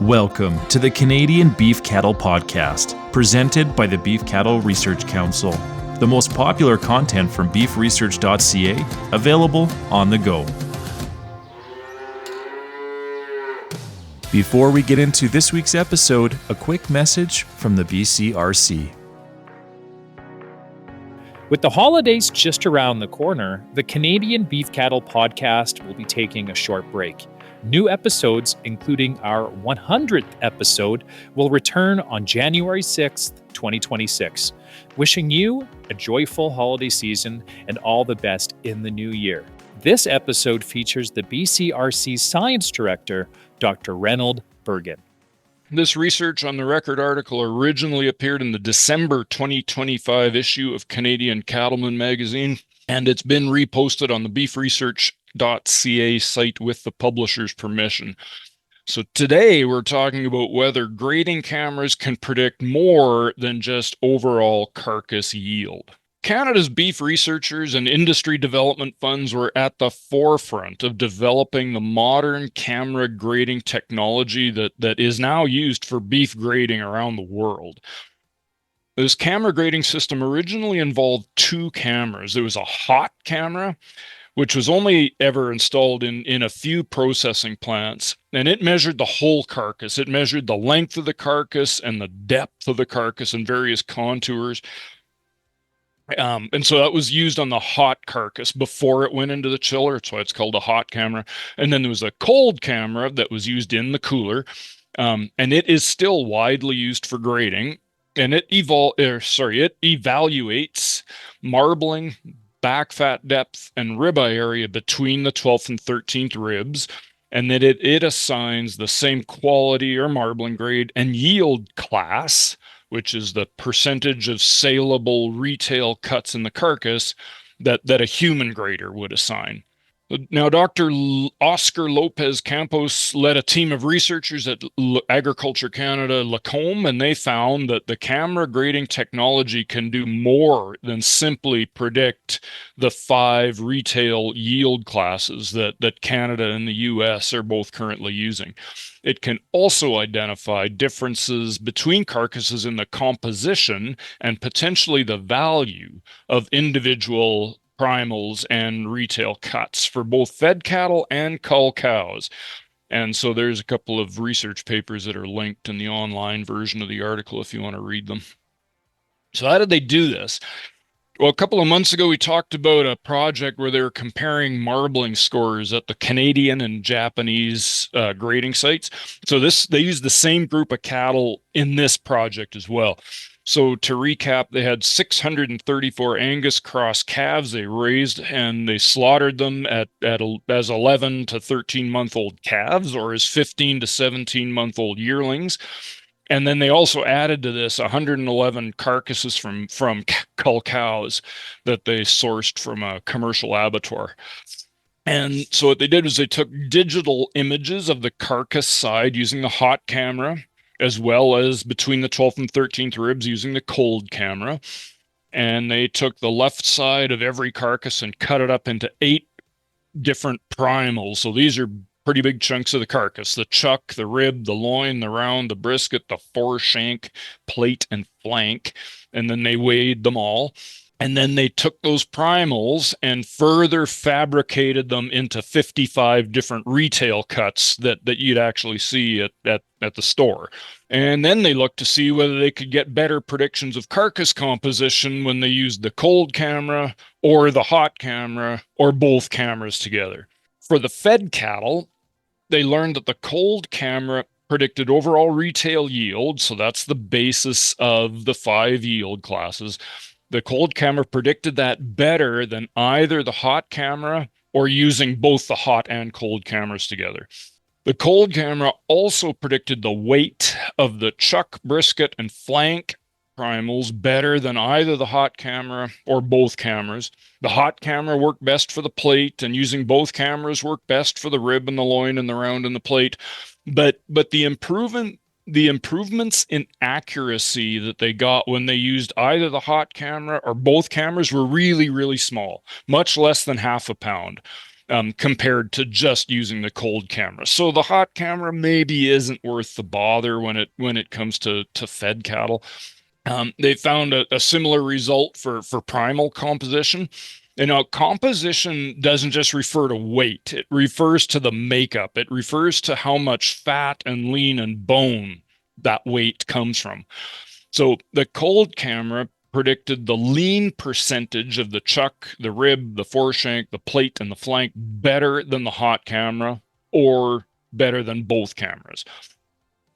Welcome to the Canadian Beef Cattle Podcast, presented by the Beef Cattle Research Council. The most popular content from beefresearch.ca, available on the go. Before we get into this week's episode, a quick message from the BCRC. With the holidays just around the corner, the Canadian Beef Cattle Podcast will be taking a short break. New episodes, including our 100th episode, will return on January 6th, 2026. Wishing you a joyful holiday season and all the best in the new year. This episode features the BCRC Science Director, Dr. Reynold Bergen. This research on the record article originally appeared in the December 2025 issue of Canadian Cattleman magazine, and it's been reposted on the beefresearch.ca site with the publisher's permission. So today we're talking about whether grading cameras can predict more than just overall carcass yield. Canada's beef researchers and industry development funds were at the forefront of developing the modern camera grading technology that is now used for beef grading around the world. This camera grading system originally involved two cameras. There was a hot camera, which was only ever installed in a few processing plants, and it measured the whole carcass. It measured the length of the carcass and the depth of the carcass and various contours. And so that was used on the hot carcass before it went into the chiller. That's why it's called a hot camera. And then there was a cold camera that was used in the cooler. And it is still widely used for grading. And it evaluates marbling, back fat depth, and ribeye area between the 12th and 13th ribs. And then it assigns the same quality or marbling grade and yield class, which is the percentage of saleable retail cuts in the carcass that a human grader would assign. Now, Dr. Oscar Lopez Campos led a team of researchers at Agriculture Canada, Lacombe, and they found that the camera grading technology can do more than simply predict the 5 retail yield classes that Canada and the US are both currently using. It can also identify differences between carcasses in the composition and potentially the value of individual primals and retail cuts for both fed cattle and cull cows. And so there's a couple of research papers that are linked in the online version of the article if you want to read them. So how did they do this? Well, a couple of months ago, we talked about a project where they were comparing marbling scores at the Canadian and Japanese grading sites. So they used the same group of cattle in this project as well. So to recap, they had 634 Angus cross calves they raised, and they slaughtered them as 11 to 13-month-old calves, or as 15 to 17-month-old yearlings. And then they also added to this 111 carcasses from cull cows that they sourced from a commercial abattoir. And so what they did was they took digital images of the carcass side using the hot camera, as well as between the 12th and 13th ribs using the cold camera. And they took the left side of every carcass and cut it up into 8 different primals. So these are pretty big chunks of the carcass: the chuck, the rib, the loin, the round, the brisket, the foreshank, plate, and flank. And then they weighed them all. And then they took those primals and further fabricated them into 55 different retail cuts that you'd actually see at the store. And then they looked to see whether they could get better predictions of carcass composition when they used the cold camera or the hot camera or both cameras together. For the fed cattle, they learned that the cold camera predicted overall retail yield, so that's the basis of the 5 yield classes. The cold camera predicted that better than either the hot camera or using both the hot and cold cameras together. The cold camera also predicted the weight of the chuck, brisket, and flank primals better than either the hot camera or both cameras. The hot camera worked best for the plate, and using both cameras worked best for the rib and the loin and the round and the plate. But the improvements in accuracy that they got when they used either the hot camera or both cameras were really, really small, much less than half a pound. compared to just using the cold camera. So the hot camera maybe isn't worth the bother when it comes to fed cattle. They found a similar result for primal composition. And now composition doesn't just refer to weight, it refers to the makeup. It refers to how much fat and lean and bone that weight comes from. So the cold camera predicted the lean percentage of the chuck, the rib, the foreshank, the plate, and the flank better than the hot camera, or better than both cameras.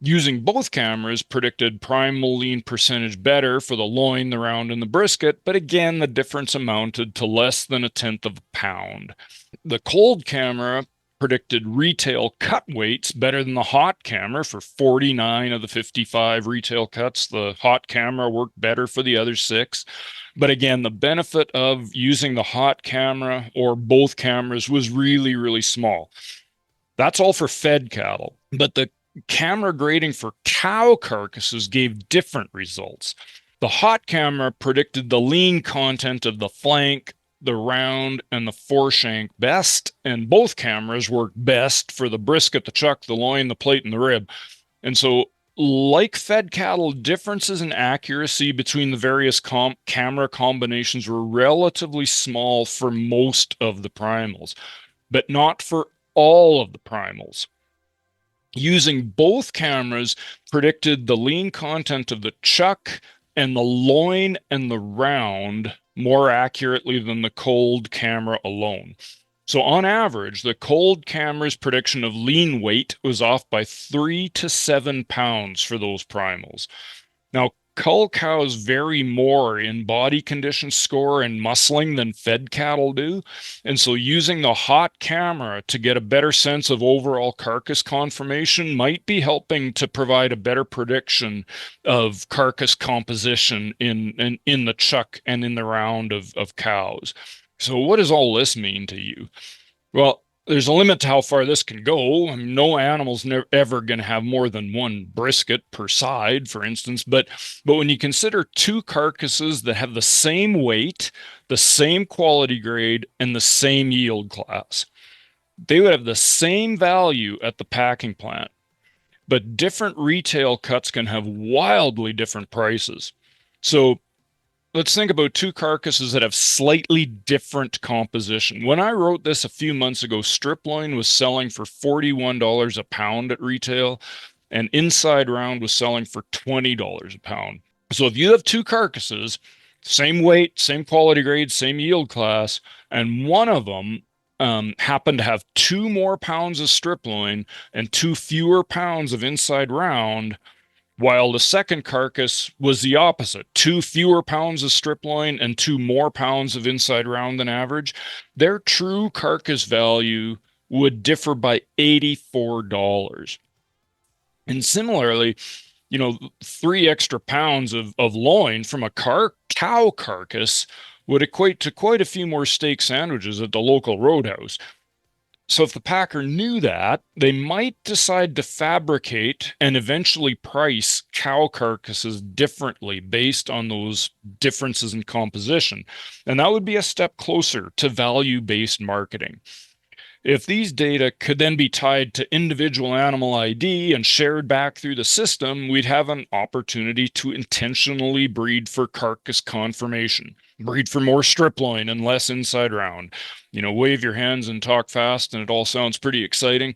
Using both cameras predicted primal lean percentage better for the loin, the round, and the brisket, but again, the difference amounted to less than 1/10 of a pound. The cold camera predicted retail cut weights better than the hot camera for 49 of the 55 retail cuts. The hot camera worked better for the other 6. But again, the benefit of using the hot camera or both cameras was really, really small. That's all for fed cattle. But the camera grading for cow carcasses gave different results. The hot camera predicted the lean content of the flank, the round, and the foreshank best, and both cameras worked best for the brisket, the chuck, the loin, the plate, and the rib. And so, like fed cattle, differences in accuracy between the various camera combinations were relatively small for most of the primals, but not for all of the primals. Using both cameras predicted the lean content of the chuck and the loin and the round more accurately than the cold camera alone. So on average, the cold camera's prediction of lean weight was off by 3 to 7 pounds for those primals. Now, cull cows vary more in body condition score and muscling than fed cattle do. And so using the hot camera to get a better sense of overall carcass conformation might be helping to provide a better prediction of carcass composition in the chuck and in the round of cows. So what does all this mean to you? Well, there's a limit to how far this can go. I mean, no animal's ever going to have more than one brisket per side, for instance. But when you consider 2 carcasses that have the same weight, the same quality grade, and the same yield class, they would have the same value at the packing plant. But different retail cuts can have wildly different prices. So let's think about 2 carcasses that have slightly different composition. When I wrote this a few months ago, strip loin was selling for $41 a pound at retail, and inside round was selling for $20 a pound. So if you have 2 carcasses, same weight, same quality grade, same yield class, and one of them happened to have 2 more pounds of strip loin and 2 fewer pounds of inside round, while the second carcass was the opposite, 2 fewer pounds of strip loin and 2 more pounds of inside round than average, their true carcass value would differ by $84. And similarly, 3 extra pounds of loin from a cow carcass would equate to quite a few more steak sandwiches at the local roadhouse. So if the packer knew that, they might decide to fabricate and eventually price cow carcasses differently based on those differences in composition. And that would be a step closer to value-based marketing. If these data could then be tied to individual animal ID and shared back through the system, we'd have an opportunity to intentionally breed for carcass conformation, breed for more strip loin and less inside round. Wave your hands and talk fast, and it all sounds pretty exciting.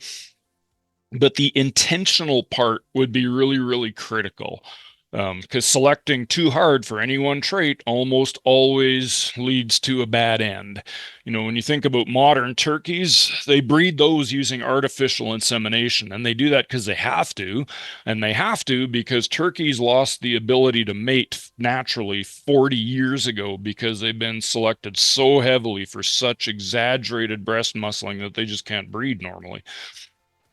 But the intentional part would be really, really critical. Because selecting too hard for any one trait almost always leads to a bad end. When you think about modern turkeys, they breed those using artificial insemination, and they do that because they have to, and they have to because turkeys lost the ability to mate naturally 40 years ago because they've been selected so heavily for such exaggerated breast muscling that they just can't breed normally.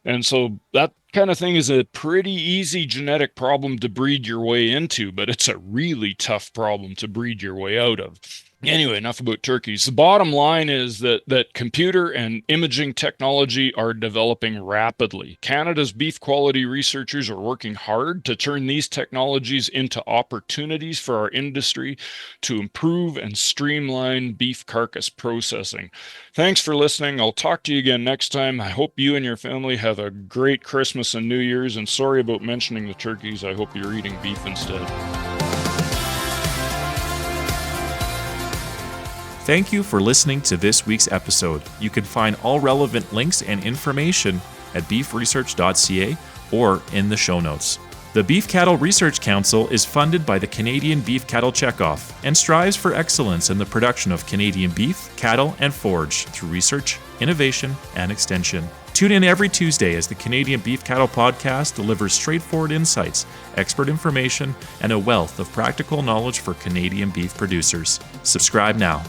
And so that kind of thing is a pretty easy genetic problem to breed your way into, but it's a really tough problem to breed your way out of. Anyway, enough about turkeys. The bottom line is that computer and imaging technology are developing rapidly. Canada's beef quality researchers are working hard to turn these technologies into opportunities for our industry to improve and streamline beef carcass processing. Thanks for listening. I'll talk to you again next time. I hope you and your family have a great Christmas and New Year's, and sorry about mentioning the turkeys. I hope you're eating beef instead. Thank you for listening to this week's episode. You can find all relevant links and information at beefresearch.ca or in the show notes. The Beef Cattle Research Council is funded by the Canadian Beef Cattle Checkoff and strives for excellence in the production of Canadian beef, cattle, and forage through research, innovation, and extension. Tune in every Tuesday as the Canadian Beef Cattle Podcast delivers straightforward insights, expert information, and a wealth of practical knowledge for Canadian beef producers. Subscribe now.